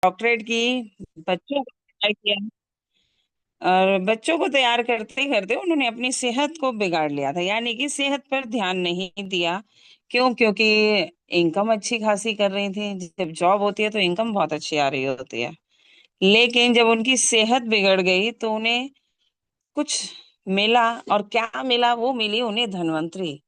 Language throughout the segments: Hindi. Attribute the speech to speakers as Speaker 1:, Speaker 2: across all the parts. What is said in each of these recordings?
Speaker 1: डॉक्टरेट की, बच्चों को तैयार किया। और बच्चों को तैयार करते करते उन्होंने अपनी सेहत को बिगाड़ लिया था, यानी कि सेहत पर ध्यान नहीं दिया। क्यों? क्योंकि इनकम अच्छी खासी कर रही थी। जब जॉब होती है तो इनकम बहुत अच्छी आ रही होती है, लेकिन जब उनकी सेहत बिगड़ गई तो उन्हें कुछ मिला। और क्या मिला? वो मिली उन्हें धनवंतरी।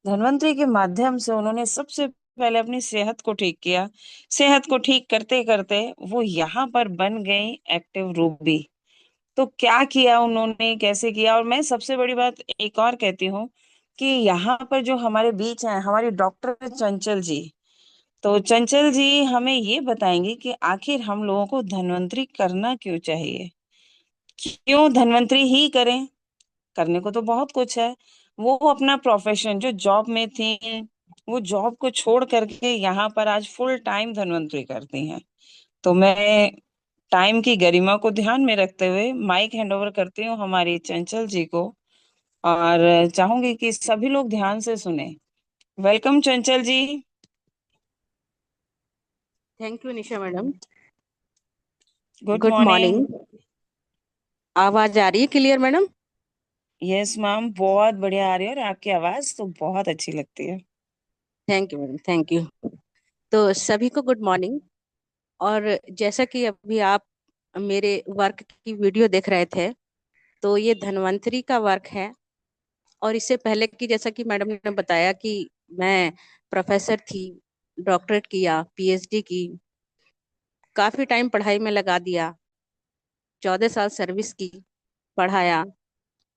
Speaker 1: धनवंतरी के माध्यम से उन्होंने सबसे पहले अपनी सेहत को ठीक किया। सेहत को ठीक करते करते वो यहाँ पर बन गई एक्टिव रूबी। तो क्या किया उन्होंने, कैसे किया? और मैं सबसे बड़ी बात एक और कहती हूँ कि यहाँ पर जो हमारे बीच हैं हमारी डॉक्टर चंचल जी, तो चंचल जी हमें ये बताएंगे कि आखिर हम लोगों को धन्वंतरी करना क्यों चाहिए। क्यों धन्वंतरी ही करें? करने को तो बहुत कुछ है। वो अपना प्रोफेशन जो जॉब में थी, वो जॉब को छोड़ करके यहाँ पर आज फुल टाइम धन्वंतरी करती हैं। तो मैं टाइम की गरिमा को ध्यान में रखते हुए माइक हैंड ओवर करती हूँ हमारी चंचल जी को, और चाहूंगी कि सभी लोग ध्यान से सुने। Welcome Chanchal ji.
Speaker 2: Thank you Nisha madam.
Speaker 1: Good
Speaker 2: good
Speaker 1: morning.
Speaker 2: Morning. आवाज आ रही है क्लियर मैडम?
Speaker 1: यस मैम, बहुत बढ़िया आ रही है, और आपकी आवाज तो बहुत अच्छी लगती है।
Speaker 2: Thank you madam, thank you. तो सभी को गुड मॉर्निंग। और जैसा कि अभी आप मेरे वर्क की वीडियो देख रहे थे, तो ये धन्वंतरी का वर्क है। और इससे पहले कि जैसा कि मैडम ने बताया कि मैं प्रोफेसर थी, डॉक्टरेट किया, पीएचडी की, काफी टाइम पढ़ाई में लगा दिया, 14 साल सर्विस की, पढ़ाया,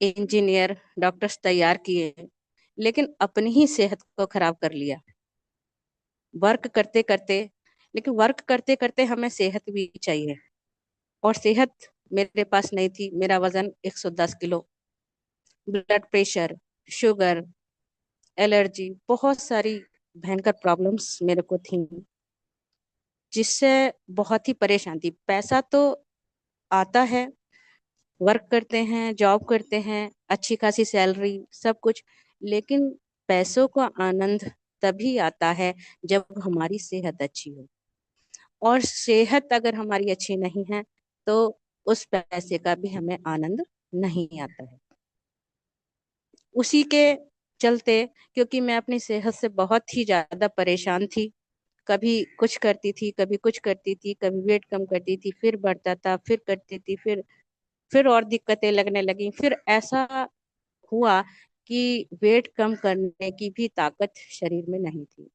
Speaker 2: इंजीनियर डॉक्टर्स तैयार किए, लेकिन अपनी ही सेहत को खराब कर लिया वर्क करते करते। लेकिन वर्क करते करते हमें सेहत भी चाहिए, और सेहत मेरे पास नहीं थी। मेरा वजन 110 kilo, blood pressure, sugar, allergy, बहुत सारी भयंकर प्रॉब्लम्स मेरे को थी, जिससे बहुत ही परेशान थी। पैसा तो आता है, वर्क करते हैं, जॉब करते हैं, अच्छी खासी सैलरी, सब कुछ, लेकिन पैसों का आनंद तभी आता है जब हमारी सेहत अच्छी हो। और सेहत अगर हमारी अच्छी नहीं है तो उस पैसे का भी हमें आनंद नहीं आता है। उसी के चलते, क्योंकि मैं अपनी सेहत से बहुत ही ज्यादा परेशान थी, कभी कुछ करती थी, कभी कुछ करती थी, कभी वेट कम करती थी, फिर बढ़ता था, फिर करती थी, फिर और दिक्कतें लगने लगी। फिर ऐसा हुआ कि वेट कम करने की भी ताकत शरीर में नहीं थी।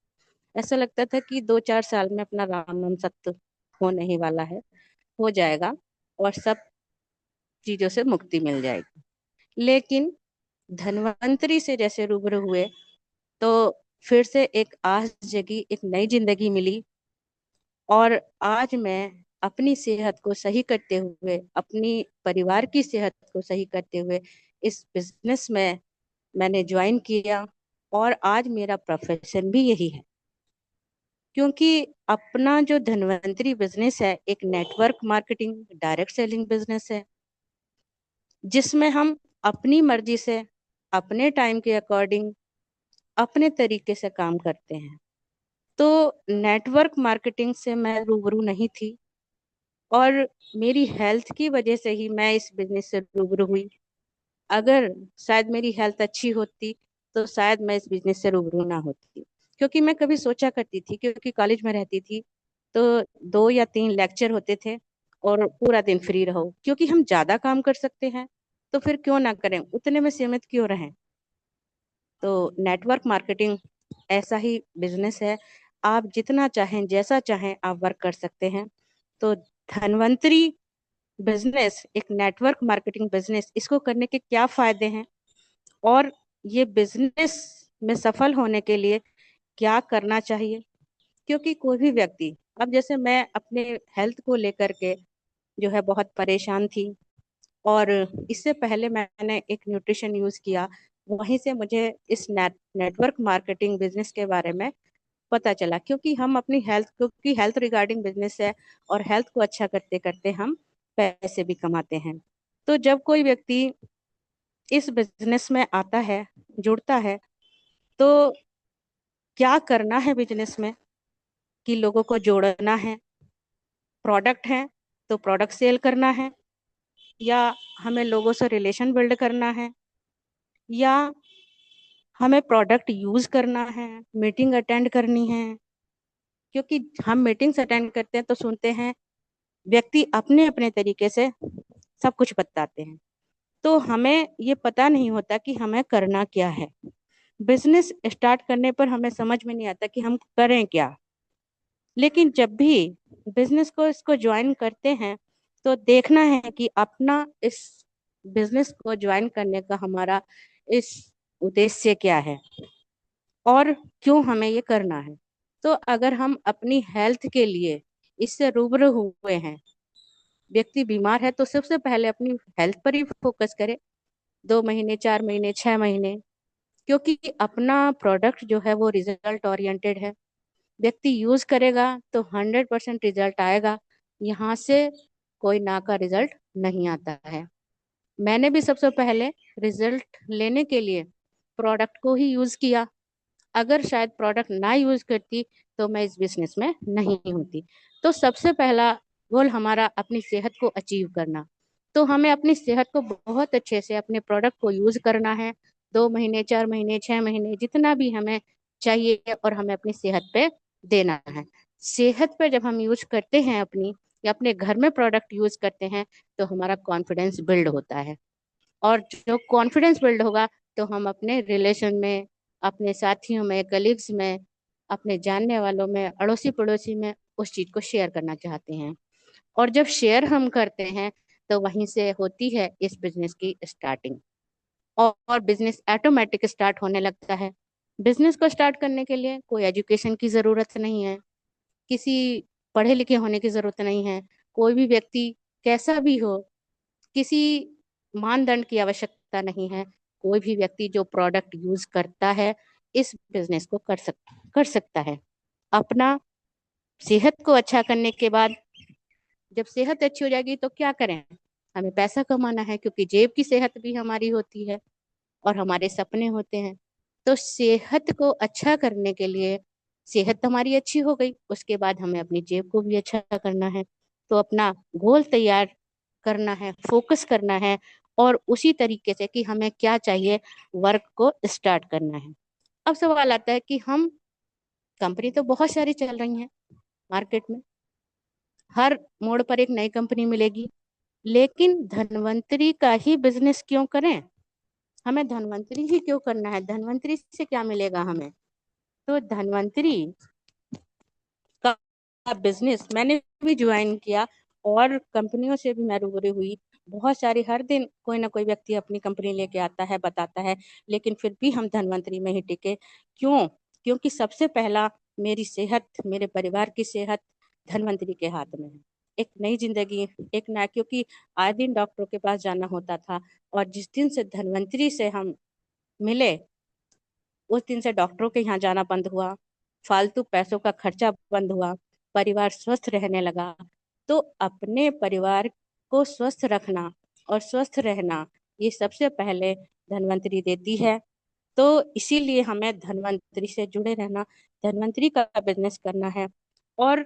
Speaker 2: ऐसा लगता था कि 2-4 साल में अपना राम नाम सत्य होने ही वाला है, हो जाएगा, और सब चीजों से मुक्ति मिल जाएगी। लेकिन धन्वंतरी से जैसे रूबरू हुए, तो फिर से एक आस जगी, एक नई जिंदगी मिली। और आज मैं अपनी सेहत को सही करते हुए, अपनी परिवार की सेहत को सही करते हुए इस बिजनेस में मैंने ज्वाइन किया। और आज मेरा प्रोफेशन भी यही है, क्योंकि अपना जो धन्वंतरी बिजनेस है एक network marketing direct selling business है, जिसमें हम अपनी मर्जी से, अपने टाइम के अकॉर्डिंग, अपने तरीके से काम करते हैं। तो नेटवर्क मार्केटिंग से मैं रूबरू नहीं थी, और मेरी हेल्थ की वजह से ही मैं इस बिजनेस से रूबरू हुई। अगर शायद मेरी हेल्थ अच्छी होती तो शायद मैं इस बिजनेस से रूबरू ना होती। क्योंकि मैं कभी सोचा करती थी, क्योंकि कॉलेज में रहती थी, तो 2 या 3 लेक्चर होते थे और पूरा दिन फ्री रहो, क्योंकि हम ज्यादा काम कर सकते हैं, तो फिर क्यों ना करें, उतने में सीमित क्यों रहें। तो नेटवर्क मार्केटिंग ऐसा ही बिजनेस है। आप जितना चाहें, जैसा चाहें, आप वर्क कर सकते हैं। तो धनवंतरी बिजनेस एक नेटवर्क मार्केटिंग बिजनेस, इसको करने के क्या फायदे हैं, और ये बिजनेस में सफल होने के लिए क्या करना चाहिए। क्योंकि कोई भी व्यक्ति, अब जैसे मैं अपने हेल्थ को लेकर के जो है बहुत परेशान थी, और इससे पहले मैंने एक न्यूट्रिशन यूज किया, वहीं से मुझे इस नेटवर्क मार्केटिंग बिजनेस के बारे में पता चला। क्योंकि हम अपनी हेल्थ, क्योंकि हेल्थ रिगार्डिंग बिजनेस है, और हेल्थ को अच्छा करते करते हम पैसे भी कमाते हैं। तो जब कोई व्यक्ति इस बिजनेस में आता है, जुड़ता है, तो क्या करना है बिजनेस में, कि लोगों को जोड़ना है, प्रोडक्ट है तो प्रोडक्ट सेल करना है, या हमें लोगों से रिलेशन बिल्ड करना है, या हमें प्रोडक्ट यूज करना है, मीटिंग अटेंड करनी है। क्योंकि हम मीटिंग्स अटेंड करते हैं तो सुनते हैं, व्यक्ति अपने अपने तरीके से सब कुछ बताते हैं, तो हमें ये पता नहीं होता कि हमें करना क्या है। बिजनेस स्टार्ट करने पर हमें समझ में नहीं आता कि हम करें क्या। लेकिन जब भी बिजनेस को इसको ज्वाइन करते हैं तो देखना है कि अपना इस बिजनेस को ज्वाइन करने का हमारा इस उद्देश्य क्या है और क्यों हमें ये करना है। तो अगर हम अपनी हेल्थ के लिए इससे रूबरू हुए हैं, व्यक्ति बीमार है, तो सबसे पहले अपनी हेल्थ पर ही फोकस करे, 2 महीने, 4 महीने, 6 महीने। क्योंकि अपना प्रोडक्ट जो है वो रिजल्ट ओरिएंटेड है, व्यक्ति यूज करेगा तो 100% रिजल्ट आएगा। यहाँ से कोई ना का रिजल्ट नहीं आता है। मैंने भी सबसे पहले रिजल्ट लेने के लिए प्रोडक्ट को ही यूज किया। अगर शायद प्रोडक्ट ना यूज करती तो मैं इस बिजनेस में नहीं होती। तो सबसे पहला गोल हमारा अपनी सेहत को अचीव करना। तो हमें अपनी सेहत को बहुत अच्छे से अपने प्रोडक्ट को यूज करना है, 2 महीने, 4 महीने, 6 महीने, जितना भी हमें चाहिए, और हमें अपनी सेहत पे देना है। सेहत पे जब हम यूज करते हैं अपनी, या अपने घर में प्रोडक्ट यूज करते हैं, तो हमारा कॉन्फिडेंस बिल्ड होता है। और जो कॉन्फिडेंस बिल्ड होगा तो हम अपने रिलेशन में, अपने साथियों में, कलीग्स में, अपने जानने वालों में, अड़ोसी पड़ोसी में उस चीज को शेयर करना चाहते हैं। और जब शेयर हम करते हैं तो वहीं से होती है इस बिजनेस की स्टार्टिंग, और बिजनेस ऑटोमेटिक स्टार्ट होने लगता है। बिजनेस को स्टार्ट करने के लिए कोई एजुकेशन की जरूरत नहीं है, किसी पढ़े लिखे होने की जरूरत नहीं है। कोई भी व्यक्ति कैसा भी हो, किसी मानदंड की आवश्यकता नहीं है। कोई भी व्यक्ति जो प्रोडक्ट यूज करता है इस बिजनेस को कर सकता है। अपना सेहत को अच्छा करने के बाद, जब सेहत अच्छी हो जाएगी तो क्या करें, हमें पैसा कमाना है, क्योंकि जेब की सेहत भी हमारी होती है और हमारे सपने होते हैं। तो सेहत को अच्छा करने के लिए, सेहत हमारी अच्छी हो गई, उसके बाद हमें अपनी जेब को भी अच्छा करना है। तो अपना गोल तैयार करना है, फोकस करना है, और उसी तरीके से कि हमें क्या चाहिए, वर्क को स्टार्ट करना है। अब सवाल आता है कि हम, कंपनी तो बहुत सारी चल रही हैं मार्केट में, हर मोड़ पर एक नई कंपनी मिलेगी, लेकिन धनवंतरी का ही बिजनेस क्यों करें? हमें धनवंतरी ही क्यों करना है? धनवंतरी से क्या मिलेगा हमें? तो धनवंतरी का बिजनेस मैंने भी ज्वाइन किया, और कंपनियों से भी मैं रूबरू हुई। बहुत सारी, हर दिन कोई ना कोई व्यक्ति अपनी कंपनी लेके आता है, बताता है, लेकिन फिर भी हम धनवंतरी में ही टिके। क्यों? क्योंकि सबसे पहला, मेरी सेहत, मेरे परिवार की सेहत धनवंतरी के हाथ में है। एक नई जिंदगी, एक नया, क्योंकि आए दिन डॉक्टरों के पास जाना होता था, और जिस दिन से धनवंतरी से हम मिले, उस दिन से डॉक्टरों के यहाँ जाना बंद हुआ, फालतू पैसों का खर्चा बंद हुआ, परिवार स्वस्थ रहने लगा। तो अपने परिवार को स्वस्थ रखना और स्वस्थ रहना, ये सबसे पहले धन्वंतरी देती है। तो इसीलिए हमें धन्वंतरी से जुड़े रहना, धन्वंतरी का बिजनेस करना है। और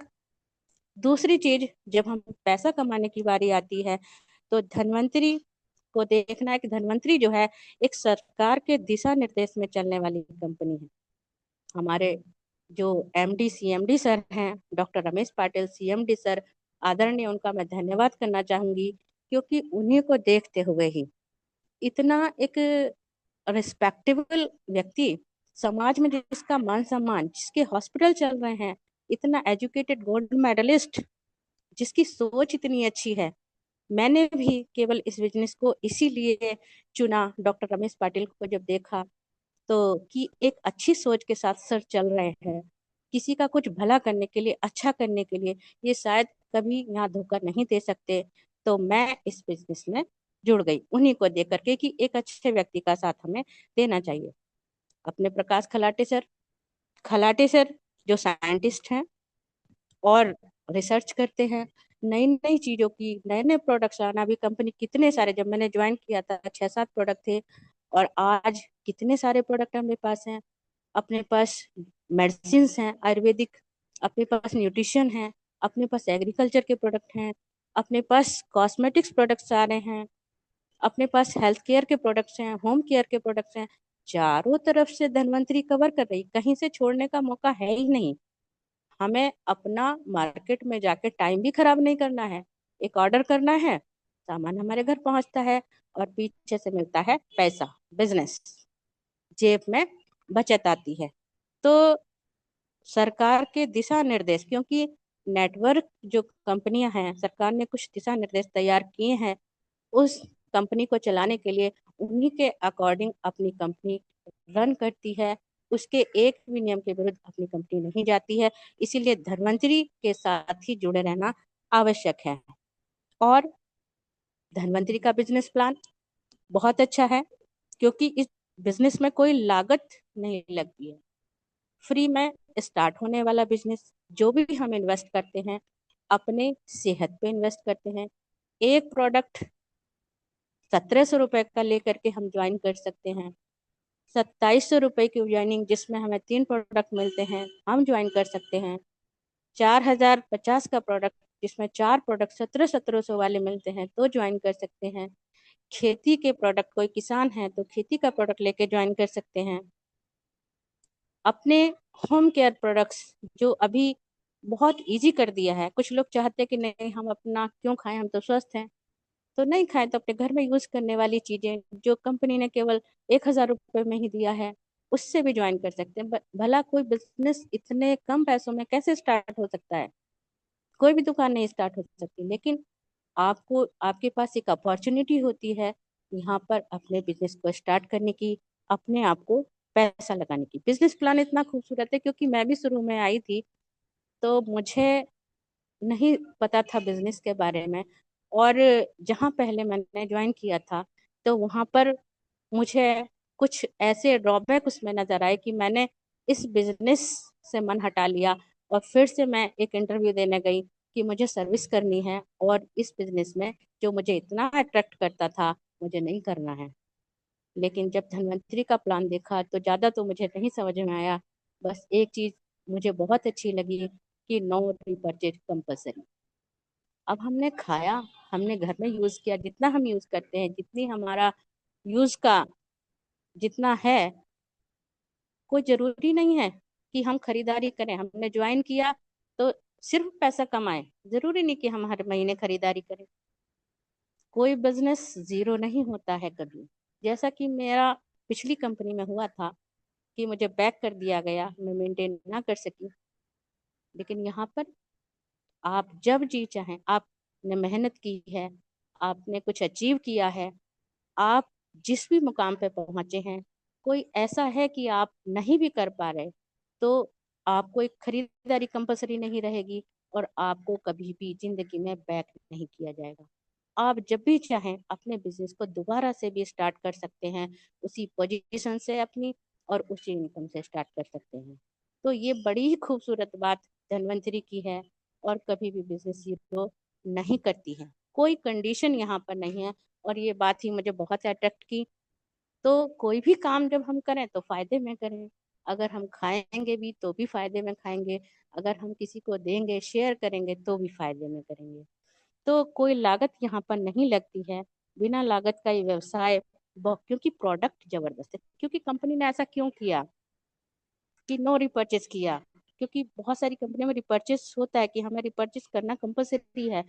Speaker 2: दूसरी चीज, जब हम पैसा कमाने की बारी आती है, तो धन्वंतरी को देखना है कि धन्वंतरी जो है, एक सरकार के दिशा निर्देश में चलने वाली कंपनी है। हमारे जो एमडी सीएमडी सर हैं, doctor Ramesh Patil CMD sir, आदरणीय, उनका मैं धन्यवाद करना चाहूंगी। क्योंकि उन्हीं को देखते हुए ही इतना एक रिस्पेक्टेबल व्यक्ति, समाज में जिसका मान सम्मान, जिसके हॉस्पिटल चल रहे हैं, इतना एजुकेटेड गोल्ड मेडलिस्ट, जिसकी सोच इतनी अच्छी है। मैंने भी केवल इस बिजनेस को इसीलिए चुना, डॉक्टर रमेश पाटिल को जब देखा, तो कि एक अच्छी सोच के साथ सर चल रहे हैं, किसी का कुछ भला करने के लिए, अच्छा करने के लिए, ये शायद कभी यहाँ धोखा नहीं दे सकते। तो मैं इस बिजनेस में जुड़ गई उन्हीं को देख करके कि एक अच्छे व्यक्ति का साथ हमें देना चाहिए। अपने प्रकाश खलाटे सर, खलाटे सर जो साइंटिस्ट हैं और रिसर्च करते हैं नई नई चीजों की, नए नए प्रोडक्ट्स आना। भी कंपनी कितने सारे, जब मैंने ज्वाइन किया था 6-7 प्रोडक्ट थे, और आज कितने सारे प्रोडक्ट हमारे पास हैं। अपने पास मेडिसिन हैं आयुर्वेदिक, अपने पास न्यूट्रिशन है, अपने पास एग्रीकल्चर के प्रोडक्ट हैं, अपने पास कॉस्मेटिक्स प्रोडक्ट्स आ रहे हैं, अपने पास हेल्थ केयर के प्रोडक्ट्स हैं, होम केयर के प्रोडक्ट्स हैं। चारों तरफ से धन्वंतरी कवर कर रही, कहीं से छोड़ने का मौका है ही नहीं। हमें अपना मार्केट में जाके टाइम भी खराब नहीं करना है, एक ऑर्डर करना है, सामान हमारे घर पहुंचता है, और पीछे से मिलता है पैसा, बिजनेस, जेब में बचत आती है। तो सरकार के दिशा निर्देश, क्योंकि नेटवर्क जो कंपनियां हैं, सरकार ने कुछ दिशा निर्देश तैयार किए हैं, उस कंपनी को चलाने के लिए उन्हीं के अकॉर्डिंग अपनी कंपनी रन करती है। उसके एक भी नियम के विरुद्ध अपनी कंपनी नहीं जाती है। इसीलिए धन्वंतरी के साथ ही जुड़े रहना आवश्यक है। और धन्वंतरी का बिजनेस प्लान बहुत अच्छा है, क्योंकि इस बिजनेस में कोई लागत नहीं लगती है, फ्री में स्टार्ट होने वाला बिजनेस। जो भी हम इन्वेस्ट करते हैं, अपने सेहत पे इन्वेस्ट करते हैं। एक प्रोडक्ट 1700 रुपए का लेकर के हम ज्वाइन कर सकते हैं, 2700 रुपए की ज्वाइनिंग जिसमें हमें 3 प्रोडक्ट मिलते हैं, हम ज्वाइन कर सकते हैं। 4050 का प्रोडक्ट जिसमें 4 प्रोडक्ट 1700 वाले मिलते हैं, तो ज्वाइन कर सकते हैं। खेती के प्रोडक्ट, कोई किसान है तो खेती का प्रोडक्ट लेके ज्वाइन कर सकते हैं। अपने होम केयर प्रोडक्ट्स जो अभी बहुत इजी कर दिया है, कुछ लोग चाहते हैं कि नहीं हम अपना क्यों खाएं, हम तो स्वस्थ हैं, तो नहीं खाएं तो अपने घर में यूज करने वाली चीजें जो कंपनी ने केवल 1000 रुपये में ही दिया है, उससे भी ज्वाइन कर सकते हैं। भला कोई बिजनेस इतने कम पैसों में कैसे स्टार्ट हो सकता है? कोई भी दुकान नहीं स्टार्ट हो सकती, लेकिन आपको, आपके पास एक अपॉर्चुनिटी होती है यहाँ पर अपने बिजनेस को स्टार्ट करने की, अपने आप को पैसा लगाने की। बिजनेस प्लान इतना खूबसूरत है, क्योंकि मैं भी शुरू में आई थी तो मुझे नहीं पता था बिजनेस के बारे में। और जहाँ पहले मैंने ज्वाइन किया था, तो वहाँ पर मुझे कुछ ऐसे ड्रॉबैक उसमें नजर आए कि मैंने इस बिजनेस से मन हटा लिया, और फिर से मैं एक इंटरव्यू देने गई कि मुझे सर्विस करनी है, और इस बिजनेस में जो मुझे इतना अट्रैक्ट करता था, मुझे नहीं करना है। लेकिन जब धन्वंतरी का प्लान देखा तो ज्यादा तो मुझे नहीं समझ में आया। बस एक चीज मुझे बहुत अच्छी लगी कि नो रिपर्चेज कंपल्सरी। अब हमने खाया, हमने घर में यूज किया, जितना हम यूज करते हैं, जितनी हमारा यूज का जितना है, कोई जरूरी नहीं है कि हम खरीदारी करें। हमने ज्वाइन किया तो सिर्फ पैसा कमाएं, जरूरी नहीं कि हम हर महीने खरीदारी करें। कोई बिजनेस जीरो नहीं होता है कभी। जैसा कि मेरा पिछली कंपनी में हुआ था कि मुझे बैक कर दिया गया, मैं मेंटेन ना कर सकी। लेकिन यहाँ पर आप जब जी चाहें, आपने मेहनत की है, आपने कुछ अचीव किया है, आप जिस भी मुकाम पे पहुंचे हैं, कोई ऐसा है कि आप नहीं भी कर पा रहे, तो आपको एक खरीदारी कंपलसरी नहीं रहेगी, और आपको कभी भी जिंदगी में बैक नहीं किया जाएगा। आप जब भी चाहें अपने बिजनेस को दोबारा से भी स्टार्ट कर सकते हैं, उसी पोजीशन से अपनी, और उसी इनकम से स्टार्ट कर सकते हैं। तो ये बड़ी ही खूबसूरत बात धन्वंतरी की है, और कभी भी बिजनेस जीरो नहीं करती है, कोई कंडीशन यहाँ पर नहीं है। और ये बात ही मुझे बहुत अट्रैक्ट की। तो कोई भी काम जब हम करें तो फायदे में करें, अगर हम खाएंगे भी तो भी फायदे में खाएंगे, अगर हम किसी को देंगे, शेयर करेंगे, तो भी फायदे में करेंगे। तो कोई लागत यहाँ पर नहीं लगती है। बिना लागत का ये व्यवसाय क्योंकि प्रोडक्ट जबरदस्त है। क्योंकि कंपनी ने ऐसा क्यों किया कि नो रिपर्चेस किया? क्योंकि बहुत सारी कंपनियों में रिपर्चेस होता है कि हमें रिपर्चेस करना कंपलसरी है।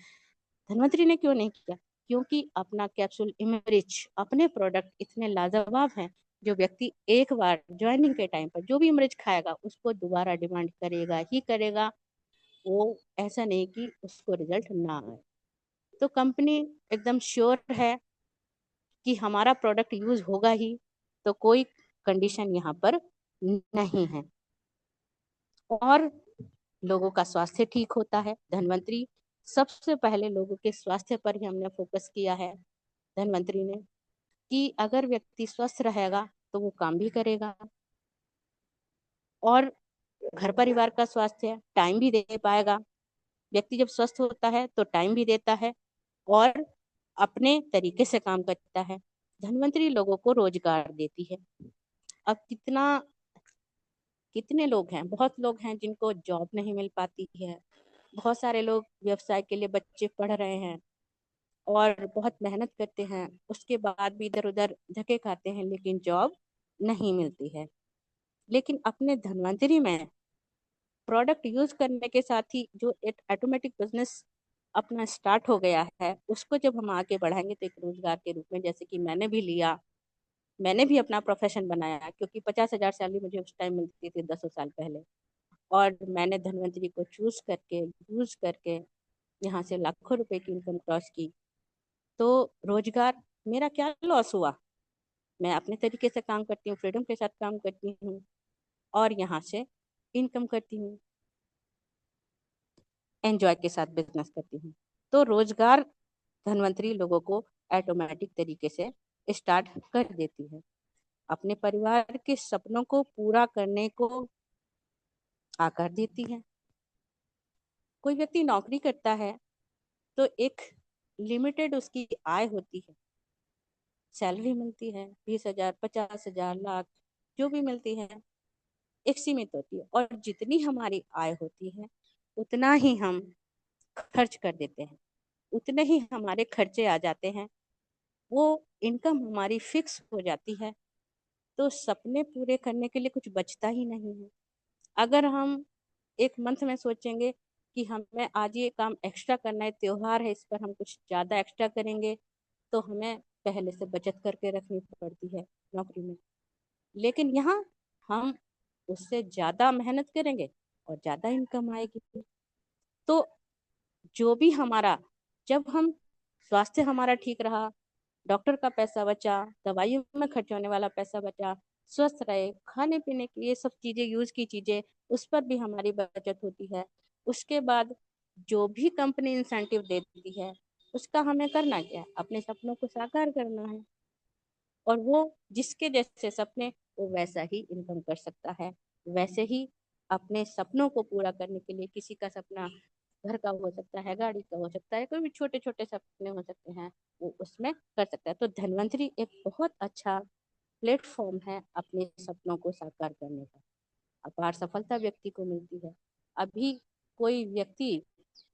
Speaker 2: धन्वंतरी ने क्यों नहीं किया? क्योंकि अपना कैप्सूल इमरिच, अपने प्रोडक्ट इतने लाजवाब हैं, जो व्यक्ति एक बार ज्वाइनिंग के टाइम पर जो भी इमरिच खाएगा उसको दोबारा डिमांड करेगा ही करेगा। वो ऐसा नहीं कि उसको रिजल्ट ना आए। तो कंपनी एकदम श्योर है कि हमारा प्रोडक्ट यूज होगा ही, तो कोई कंडीशन यहाँ पर नहीं है। और लोगों का स्वास्थ्य ठीक होता है। धन्वंतरी सबसे पहले लोगों के स्वास्थ्य पर ही हमने फोकस किया है धन्वंतरी ने, कि अगर व्यक्ति स्वस्थ रहेगा तो वो काम भी करेगा, और घर परिवार का स्वास्थ्य, टाइम भी दे पाएगा। व्यक्ति जब स्वस्थ होता है तो टाइम भी देता है, और अपने तरीके से काम करता है। धन्वंतरी लोगों को रोजगार देती है। अब कितने लोग हैं, बहुत लोग हैं जिनको जॉब नहीं मिल पाती है, बहुत सारे लोग व्यवसाय के लिए बच्चे पढ़ रहे हैं और बहुत मेहनत करते हैं, उसके बाद भी इधर उधर धक्के खाते हैं, लेकिन जॉब नहीं मिलती है। लेकिन अपने धन्वंतरी में प्रोडक्ट यूज करने के साथ ही जो एक ऑटोमेटिक बिजनेस अपना स्टार्ट हो गया है, उसको जब हम आगे बढ़ाएंगे तो एक रोजगार के रूप में, जैसे कि मैंने भी लिया, मैंने भी अपना प्रोफेशन बनाया, क्योंकि 50,000 सैलरी मुझे उस टाइम मिलती थी 10 साल पहले। और मैंने धन्वंतरी को चूज करके यूज करके यहाँ से लाखों रुपए की इनकम क्रॉस की। तो रोजगार, मेरा क्या लॉस हुआ? मैं अपने तरीके से काम करती हूँ, फ्रीडम के साथ काम करती हूँ और यहाँ से इनकम करती हूँ, एंजॉय के साथ बिजनेस करती हूँ। तो रोजगार धनवंतरी लोगों को ऑटोमेटिक तरीके से स्टार्ट कर देती है, अपने परिवार के सपनों को पूरा करने को आकार देती है। कोई व्यक्ति नौकरी करता है तो एक लिमिटेड उसकी आय होती है, सैलरी मिलती है 20,000, 50,000, लाख, जो भी मिलती है एक सीमित होती है, और जितनी हमारी आय होती है उतना ही हम खर्च कर देते हैं, उतने ही हमारे खर्चे आ जाते हैं। वो इनकम हमारी फिक्स हो जाती है, तो सपने पूरे करने के लिए कुछ बचता ही नहीं है। अगर हम एक मंथ में सोचेंगे कि हमें आज ये काम एक्स्ट्रा करना है, त्योहार है, इस पर हम कुछ ज्यादा एक्स्ट्रा करेंगे, तो हमें पहले से बचत करके रखनी पड़ती है नौकरी में। लेकिन यहाँ हम उससे ज्यादा मेहनत करेंगे और ज्यादा इनकम आएगी। तो जो भी हमारा, जब हम, स्वास्थ्य हमारा ठीक रहा, डॉक्टर का पैसा बचा, दवाइयों में खर्च होने वाला पैसा बचा, स्वस्थ रहे, खाने पीने की ये सब चीजें, यूज की चीजें, उस पर भी हमारी बचत होती है। उसके बाद जो भी कंपनी इंसेंटिव देती है, उसका हमें करना क्या है? अपने सपनों को साकार करना है। और वो जिसके जैसे सपने, वो वैसा ही इनकम कर सकता है। वैसे ही अपने सपनों को पूरा करने के लिए, किसी का सपना घर का हो सकता है, गाड़ी का हो सकता है, कोई भी छोटे छोटे सपने हो सकते हैं, वो उसमें कर सकता है। तो धन्वंतरी एक बहुत अच्छा प्लेटफॉर्म है अपने सपनों को साकार करने का। अपार सफलता व्यक्ति को मिलती है। अभी कोई व्यक्ति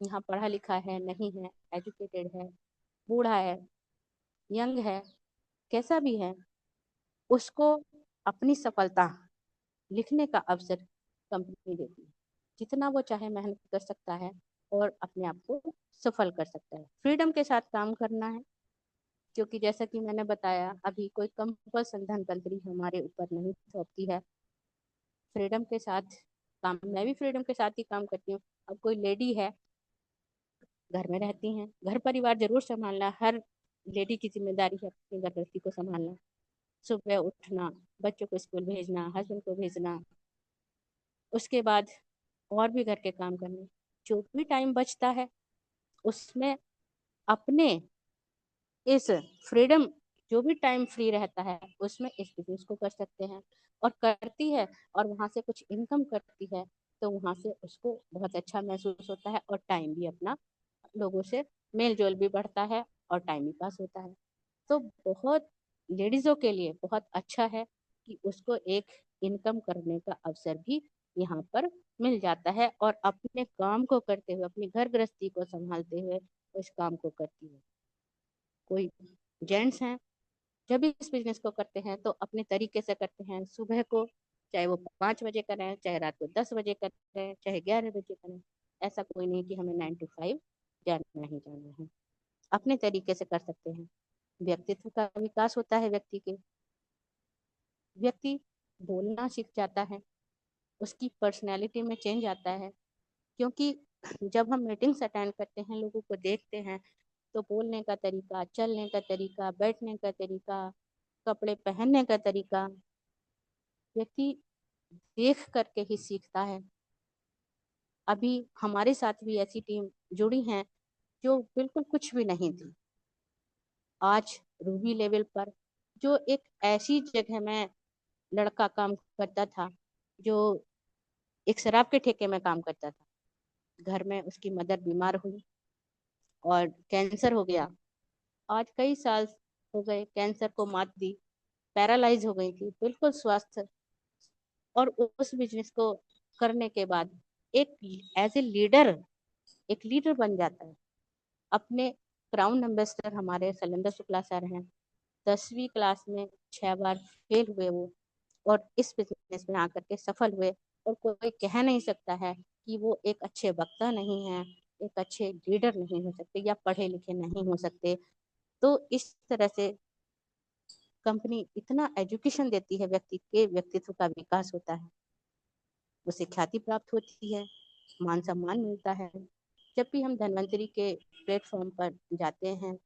Speaker 2: यहाँ पढ़ा लिखा है नहीं है, एजुकेटेड है, बूढ़ा है, यंग है, कैसा भी है, उसको अपनी सफलता लिखने का अवसर कंपनी देती है। जितना वो चाहे मेहनत कर सकता है और अपने आप को सफल कर सकता है। फ्रीडम के साथ काम करना है, क्योंकि जैसा कि मैंने बताया, अभी कोई कंपल्सन धनवंतरी हमारे ऊपर नहीं थोपती है। फ्रीडम के साथ काम, मैं भी फ्रीडम के साथ ही काम करती हूँ। अब कोई लेडी है, घर में रहती हैं, घर परिवार जरूर संभालना, हर लेडी की जिम्मेदारी है अपनी घर गृहस्थी को संभालना। सुबह उठना, बच्चों को स्कूल भेजना, हस्बैंड को भेजना, उसके बाद और भी घर के काम करने। जो भी टाइम बचता है उसमें अपने इस फ्रीडम, जो भी टाइम फ्री रहता है उसमें इस बिजनेस को कर सकते हैं, और करती है और वहां से कुछ इनकम करती है, तो वहां से उसको बहुत अच्छा महसूस होता है, और टाइम भी अपना, लोगों से मेल जोल भी बढ़ता है और टाइम भी पास होता है। तो बहुत लेडीजों के लिए बहुत अच्छा है कि उसको एक इनकम करने का अवसर भी यहाँ पर मिल जाता है, और अपने काम को करते हुए, अपनी घर गृहस्थी को संभालते हुए उस काम को करती है। कोई जेंट्स हैं, जब भी इस बिजनेस को करते हैं तो अपने तरीके से करते हैं। सुबह को चाहे वो 5 बजे करें, चाहे रात को 10 बजे करें, चाहे 11 बजे करें, ऐसा कोई नहीं कि हमें 9 to 5 जाना ही जाना है। अपने तरीके से कर सकते हैं। व्यक्तित्व का विकास होता है व्यक्ति के, व्यक्ति बोलना सीख जाता है, उसकी पर्सनैलिटी में चेंज आता है। क्योंकि जब हम मीटिंग्स अटेंड करते हैं, लोगों को देखते हैं, तो बोलने का तरीका, चलने का तरीका, बैठने का तरीका, कपड़े पहनने का तरीका, व्यक्ति देख करके ही सीखता है। अभी हमारे साथ भी ऐसी टीम जुड़ी हैं जो बिल्कुल कुछ भी नहीं थी, आज रूबी लेवल पर, जो एक ऐसी जगह में लड़का काम करता था, जो एक शराब के ठेके में काम करता था, घर में उसकी मदर बीमार हुई और कैंसर हो गया। आज कई साल हो गए, कैंसर को मात दी, पैरालाइज हो गई थी, बिल्कुल स्वस्थ। और उस बिजनेस को करने के बाद एक एज ए लीडर एक लीडर बन जाता है। अपने क्राउन एम्बेसडर हमारे शैलेंद्र शुक्ला सर हैं। 10वीं क्लास में 6 बार फेल हुए वो, और इस बिजनेस में आकर के सफल हुए। और कोई कह नहीं सकता है कि वो एक अच्छे वक्ता नहीं है, एक अच्छे लीडर नहीं हो सकते, या पढ़े लिखे नहीं हो सकते। तो इस तरह से कंपनी इतना एजुकेशन देती है, व्यक्ति के व्यक्तित्व का विकास होता है, उसे ख्याति प्राप्त होती है, मान सम्मान मिलता है। जब भी हम धन्वंतरी के प्लेटफॉर्म पर जाते हैं,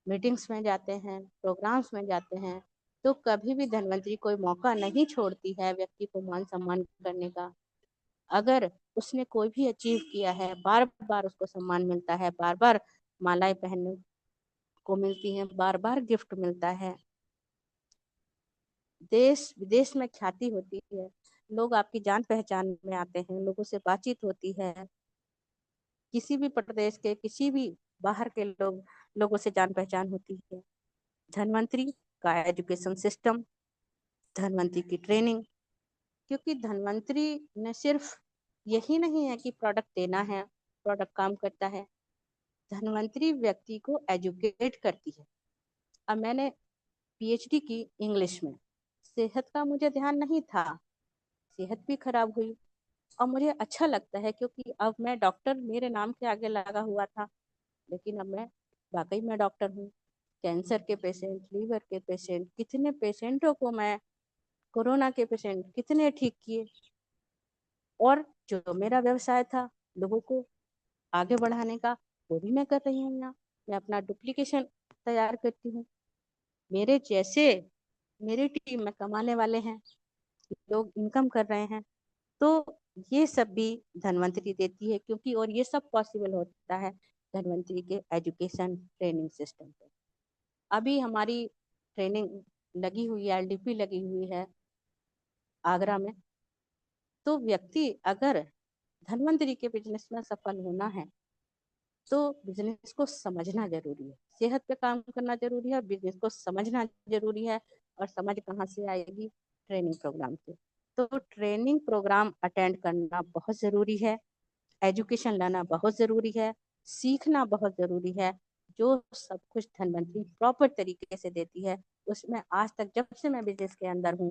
Speaker 2: मीटिंग्स में जाते हैं, प्रोग्राम्स में जाते हैं, तो कभी भी धन्वंतरी कोई मौका नहीं छोड़ती है व्यक्ति को मान सम्मान करने का। अगर उसने कोई भी अचीव किया है, बार बार उसको सम्मान मिलता है, बार बार मालाएं पहनने को मिलती हैं, बार बार गिफ्ट मिलता है, देश विदेश में ख्याति होती है, लोग आपकी जान पहचान में आते हैं, लोगों से बातचीत होती है, किसी भी प्रदेश के, किसी भी बाहर के लोगों से जान पहचान होती है। धन्वंतरी का एजुकेशन सिस्टम, धन्वंतरी की ट्रेनिंग, क्योंकि धन्वंतरी ने सिर्फ यही नहीं है कि प्रोडक्ट देना है, प्रोडक्ट काम करता है, धन्वंतरी व्यक्ति को एजुकेट करती है। अब मैंने पीएचडी की इंग्लिश में, सेहत का मुझे ध्यान नहीं था, सेहत भी खराब हुई, और मुझे अच्छा लगता है क्योंकि अब मैं डॉक्टर मेरे नाम के आगे लगा हुआ था, लेकिन अब मैं वाकई में डॉक्टर हूँ। कैंसर के पेशेंट, लीवर के पेशेंट, कितने पेशेंटों को मैं, कोरोना के पेशेंट कितने ठीक किए। और जो मेरा व्यवसाय था लोगों को आगे बढ़ाने का, वो भी मैं कर रही हूँ यहाँ। मैं अपना डुप्लीकेशन तैयार करती हूँ। मेरे जैसे, मेरी टीम में कमाने वाले हैं, लोग इनकम कर रहे हैं। तो ये सब भी धन्वंतरी देती है, क्योंकि और ये सब पॉसिबल होता है धन्वंतरी के एजुकेशन ट्रेनिंग सिस्टम पे। अभी हमारी ट्रेनिंग लगी हुई है, एलडीपी लगी हुई है आगरा में। तो व्यक्ति अगर धन्वंतरी के बिजनेस में सफल होना है, तो बिजनेस को समझना जरूरी है, सेहत पे काम करना जरूरी है, बिजनेस को समझना जरूरी है। और समझ कहाँ से आएगी? ट्रेनिंग प्रोग्राम से। तो ट्रेनिंग प्रोग्राम अटेंड करना बहुत जरूरी है, एजुकेशन लेना बहुत जरूरी है, सीखना बहुत जरूरी है। जो सब कुछ धनवंतरी प्रॉपर तरीके से देती है, उसमें आज तक जब से मैं बिजनेस के अंदर हूँ,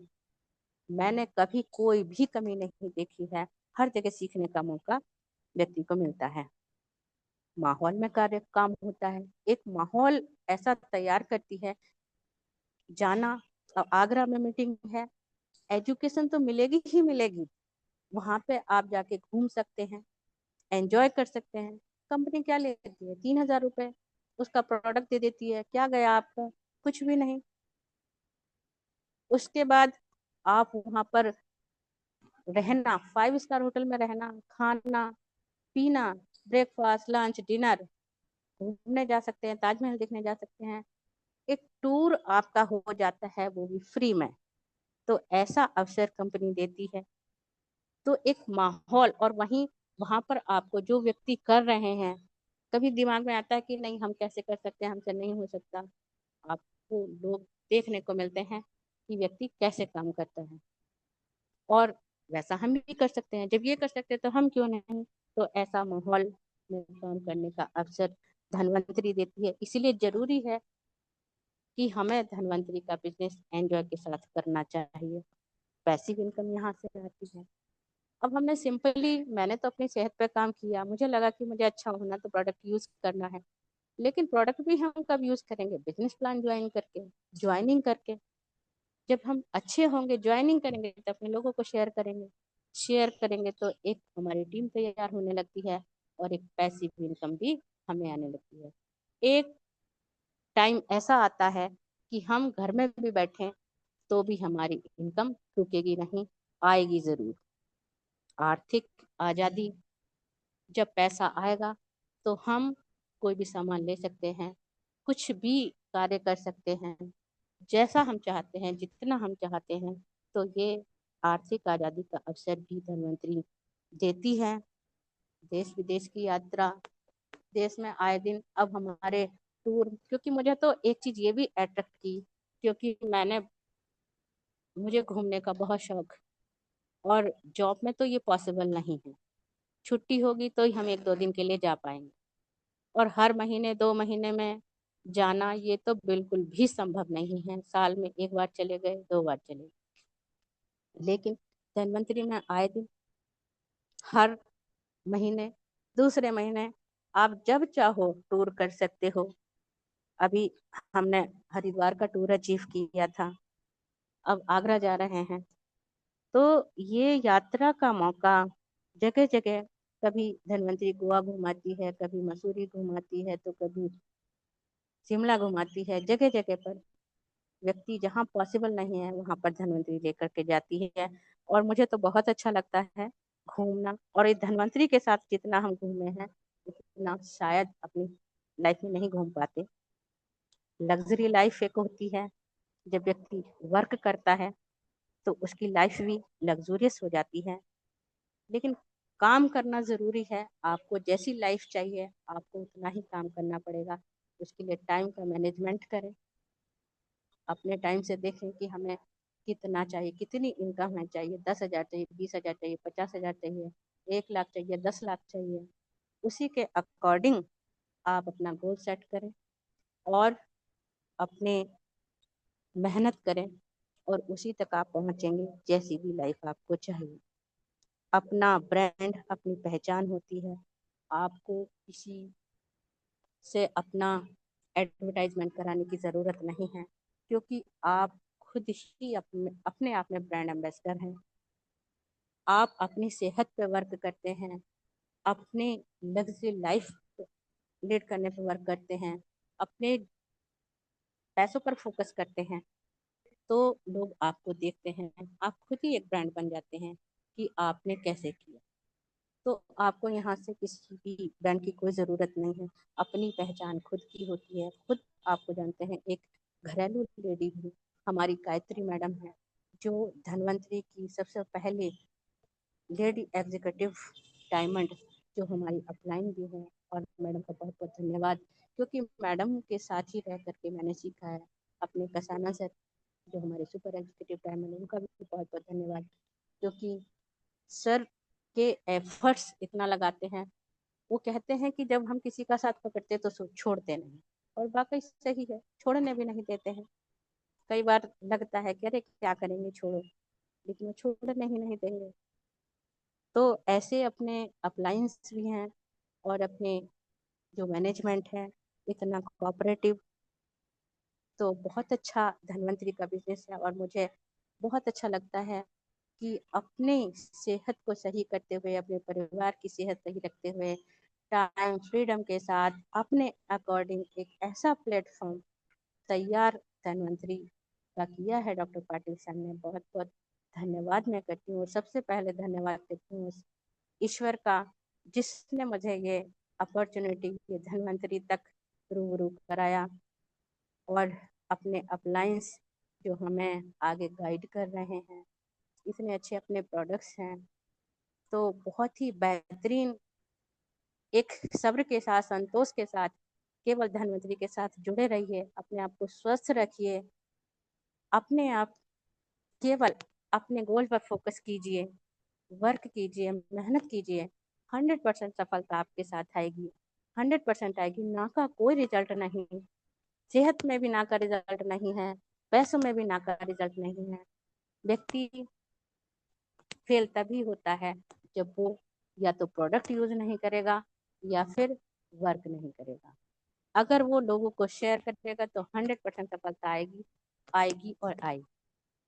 Speaker 2: मैंने कभी कोई भी कमी नहीं देखी है। हर जगह सीखने का मौका व्यक्ति को मिलता है। माहौल में कार्य काम होता है, एक माहौल ऐसा तैयार करती है। जाना, अब आगरा में मीटिंग है, एजुकेशन तो मिलेगी ही मिलेगी, वहां पे आप जाके घूम सकते हैं, एंजॉय कर सकते हैं। कंपनी क्या लेती है? 3,000 रुपए उसका प्रोडक्ट दे देती है, क्या गया आपका? कुछ भी नहीं। उसके बाद आप वहां पर रहना, 5 स्टार होटल में रहना, खाना पीना, ब्रेकफास्ट लंच डिनर, घूमने जा सकते हैं, ताजमहल देखने जा सकते हैं, एक टूर आपका हो जाता है, वो भी फ्री में। तो ऐसा अवसर कंपनी देती है। तो एक माहौल, और वहीं वहां पर आपको जो व्यक्ति कर रहे हैं, कभी दिमाग में आता है कि नहीं हम कैसे कर सकते हैं, हमसे नहीं हो सकता, आपको लोग देखने को मिलते हैं कि व्यक्ति कैसे काम करता है, और वैसा हम भी कर सकते हैं। जब ये कर सकते हैं तो हम क्यों नहीं? तो ऐसा माहौल में काम करने का अवसर धनवंतरी देती है। इसीलिए जरूरी है कि हमें धनवंतरी का बिजनेस एंजॉय के साथ करना चाहिए। पैसिव इनकम यहाँ से आती है। अब हमने सिंपली, मैंने तो अपनी सेहत पे काम किया, मुझे लगा कि मुझे अच्छा होना तो प्रोडक्ट यूज करना है। लेकिन प्रोडक्ट भी हम कब यूज करेंगे? बिजनेस प्लान ज्वाइन करके, ज्वाइनिंग करके। जब हम अच्छे होंगे, ज्वाइनिंग करेंगे, तो अपने लोगों को शेयर करेंगे, शेयर करेंगे तो एक हमारी टीम तैयार होने लगती है, और एक पैसिव इनकम भी हमें आने लगती है। एक टाइम ऐसा आता है कि हम घर में भी बैठे तो भी हमारी इनकम रुकेगी नहीं, आएगी जरूर। आर्थिक आजादी, जब पैसा आएगा तो हम कोई भी सामान ले सकते हैं, कुछ भी कार्य कर सकते हैं, जैसा हम चाहते हैं, जितना हम चाहते हैं। तो ये आर्थिक आजादी का अवसर भी धन्वंतरी देती है। देश विदेश की यात्रा, देश में आए दिन अब हमारे टूर, क्योंकि मुझे तो एक चीज ये भी अट्रैक्ट की, क्योंकि मुझे घूमने का बहुत शौक, और जॉब में तो ये पॉसिबल नहीं है। छुट्टी होगी तो ही हम 1-2 दिन के लिए जा पाएंगे। और हर महीने 2 महीने में जाना ये तो बिल्कुल भी संभव नहीं है। साल में एक बार चले गए, 2 बार चले गए। लेकिन धन्वंतरी में आए दिन, हर महीने, दूसरे महीने आप जब चाहो टूर कर सकते हो। अभी हमने हरिद्वार का टूर अचीव किया था, अब आगरा जा रहे हैं। तो ये यात्रा का मौका जगह जगह, कभी धन्वंतरी गोवा घुमाती है, कभी मसूरी घुमाती है, तो कभी शिमला घुमाती है। जगह जगह पर व्यक्ति जहाँ पॉसिबल नहीं है वहां पर धन्वंतरी लेकर के जाती है। और मुझे तो बहुत अच्छा लगता है घूमना। और इस धन्वंतरी के साथ जितना हम घूमे हैं उतना शायद अपनी लाइफ में नहीं घूम पाते। लग्जरी लाइफ एक होती है, जब व्यक्ति वर्क करता है तो उसकी लाइफ भी लग्जूरियस हो जाती है। लेकिन काम करना जरूरी है। आपको जैसी लाइफ चाहिए आपको उतना ही काम करना पड़ेगा। उसके लिए टाइम का मैनेजमेंट करें। अपने टाइम से देखें कि हमें कितना चाहिए, कितनी इनकम हमें चाहिए। 10,000 चाहिए, 20,000 चाहिए, 50,000 चाहिए, 1 लाख चाहिए, 10 लाख चाहिए। उसी के अकॉर्डिंग आप अपना गोल सेट करें और अपने मेहनत करें, और उसी तक आप पहुंचेंगे जैसी भी लाइफ आपको चाहिए। अपना ब्रांड, अपनी पहचान होती है। आपको किसी से अपना एडवर्टाइजमेंट कराने की ज़रूरत नहीं है, क्योंकि आप खुद ही अपने अपने आप में ब्रांड एम्बेसडर हैं। आप अपनी सेहत पे वर्क करते हैं, अपने लग्जरी लाइफ लीड करने पे वर्क करते हैं, अपने पैसों पर फोकस करते हैं, तो लोग आपको देखते हैं। आप खुद ही एक ब्रांड बन जाते हैं कि आपने कैसे किया। तो आपको यहाँ से किसी भी ब्रांड की कोई ज़रूरत नहीं है। अपनी पहचान खुद की होती है। खुद आपको जानते हैं। एक घरेलू लेडी भी हमारी गायत्री मैडम है, जो धन्वंतरी की सबसे पहले लेडी एग्जीक्यूटिव डायमंड, जो हमारी अपलाइन भी है। और मैडम का बहुत बहुत धन्यवाद, क्योंकि मैडम के साथ ही रह करके मैंने सीखा है। अपने कसाना सर, जो हमारे सुपर एग्जीक्यूटिव डायमंड है, उनका भी बहुत बहुत धन्यवाद, क्योंकि सर के एफर्ट्स इतना लगाते हैं। वो कहते हैं कि जब हम किसी का साथ पकड़ते तो छोड़ते नहीं। और वाकई सही है, छोड़ने भी नहीं देते हैं। कई बार लगता है कि अरे क्या करेंगे, छोड़ो, लेकिन वो छोड़ने ही नहीं देंगे। तो ऐसे अपने अपलाइंस भी हैं, और अपने जो मैनेजमेंट है इतना कोऑपरेटिव। तो बहुत अच्छा धन्वंतरी का बिजनेस है। और मुझे बहुत अच्छा लगता है कि अपने सेहत को सही करते हुए, अपने परिवार की सेहत सही रखते हुए, टाइम फ्रीडम के साथ अपने अकॉर्डिंग एक ऐसा प्लेटफॉर्म तैयार धन्वंतरी का किया है डॉक्टर पाटिल सर ने। बहुत बहुत धन्यवाद मैं करती हूँ। और सबसे पहले धन्यवाद करती हूँ उस ईश्वर का, जिसने मुझे ये अपॉर्चुनिटी, ये धन्वंतरी तक रूबरू कराया। और अपने अपलाइंस जो हमें आगे गाइड कर रहे हैं, इतने अच्छे अपने प्रोडक्ट्स हैं। तो बहुत ही बेहतरीन, एक सब्र के साथ, संतोष के साथ, केवल धन्वंतरी के साथ जुड़े रहिए। अपने आप को स्वस्थ रखिए। अपने आप केवल अपने गोल पर फोकस कीजिए, वर्क कीजिए, मेहनत कीजिए। 100% सफलता आपके साथ आएगी। 100% आएगी। ना का कोई रिजल्ट नहीं, सेहत में भी ना का रिजल्ट नहीं है, पैसों में भी ना का रिजल्ट नहीं है। व्यक्ति फेल तभी होता है जब वो या तो प्रोडक्ट यूज नहीं करेगा या फिर वर्क नहीं करेगा। अगर वो लोगों को शेयर करेगा तो 100% सफलता आएगी, आएगी और आएगी।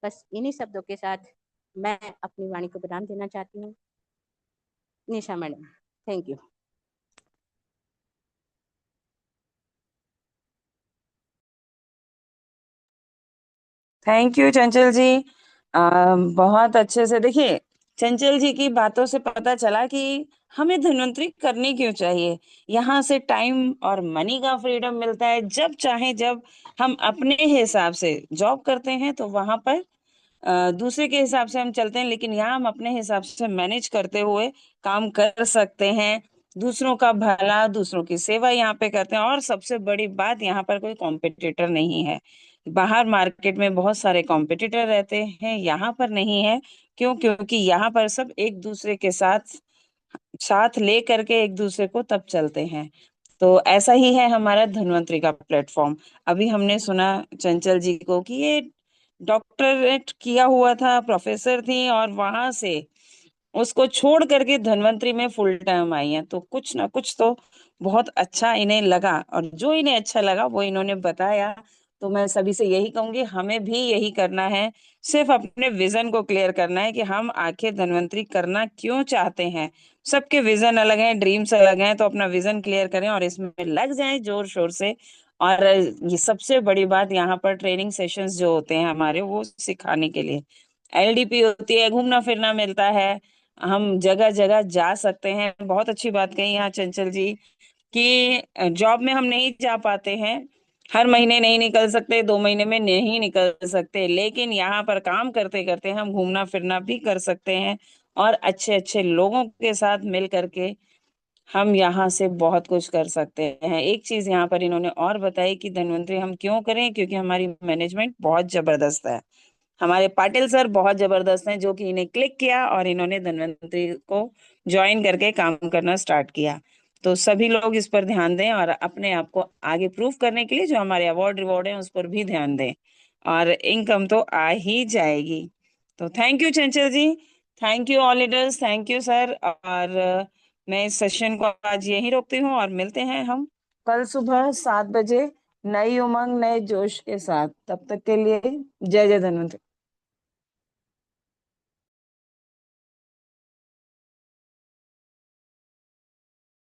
Speaker 2: बस इन्हीं शब्दों के साथ मैं अपनी वाणी को विराम देना चाहती हूँ। Nisha madam, thank you.
Speaker 1: Thank you Chanchal ji. बहुत अच्छे से देखिए, चंचल जी की बातों से पता चला कि हमें धन्वंतरी करनी क्यों चाहिए। यहाँ से टाइम और मनी का फ्रीडम मिलता है। जब चाहे, जब हम अपने हिसाब से जॉब करते हैं तो वहां पर दूसरे के हिसाब से हम चलते हैं, लेकिन यहाँ हम अपने हिसाब से मैनेज करते हुए काम कर सकते हैं। दूसरों का भला, दूसरों की सेवा यहाँ पे करते हैं। और सबसे बड़ी बात, यहाँ पर कोई कॉम्पिटिटर नहीं है। बाहर मार्केट में बहुत सारे कॉम्पिटिटर रहते हैं, यहाँ पर नहीं है। क्यों? क्योंकि यहाँ पर सब एक दूसरे के साथ साथ ले करके एक दूसरे को तब चलते हैं। तो ऐसा ही है हमारा धन्वंतरी का प्लेटफॉर्म। अभी हमने सुना चंचल जी को कि ये डॉक्टरेट किया हुआ था, प्रोफेसर थी, और वहां से उसको छोड़ करके धन्वंतरी में फुल टाइम आई हैं। तो कुछ ना कुछ तो बहुत अच्छा इन्हें लगा, और जो इन्हें अच्छा लगा वो इन्होंने बताया। तो मैं सभी से यही कहूंगी, हमें भी यही करना है। सिर्फ अपने विजन को क्लियर करना है कि हम आखिर धन्वंतरी करना क्यों चाहते हैं। सबके विजन अलग हैं, ड्रीम्स अलग हैं, तो अपना विजन क्लियर करें और इसमें लग जाएं जोर शोर से। और ये सबसे बड़ी बात, यहाँ पर ट्रेनिंग सेशंस जो होते हैं हमारे, वो सिखाने के लिए एलडीपी होती है, घूमना फिरना मिलता है, हम जगह जगह जा सकते हैं। बहुत अच्छी बात कही यहाँ चंचल जी कि जॉब में हम नहीं जा पाते हैं, हर महीने नहीं निकल सकते, 2 महीने में नहीं निकल सकते, लेकिन यहाँ पर काम करते करते हम घूमना फिरना भी कर सकते हैं। और अच्छे अच्छे लोगों के साथ मिल करके हम यहाँ से बहुत कुछ कर सकते हैं। एक चीज यहाँ पर इन्होंने और बताई कि धन्वंतरी हम क्यों करें, क्योंकि हमारी मैनेजमेंट बहुत जबरदस्त है। हमारे पाटिल सर बहुत जबरदस्त हैं, जो कि इन्हें क्लिक किया और इन्होंने धन्वंतरी को ज्वाइन करके काम करना स्टार्ट किया। तो सभी लोग इस पर ध्यान दें और अपने आप को आगे प्रूव करने के लिए जो हमारे अवार्ड रिवॉर्ड हैं उस पर भी ध्यान दें, और इनकम तो आ ही जाएगी। तो thank you Chanchal ji, thank you all leaders, thank you sir. और मैं इस सेशन को आज यहीं रोकती हूँ, और मिलते हैं हम कल सुबह 7 बजे नई उमंग नए जोश के साथ। तब तक के लिए जय जय धन्वंतरी।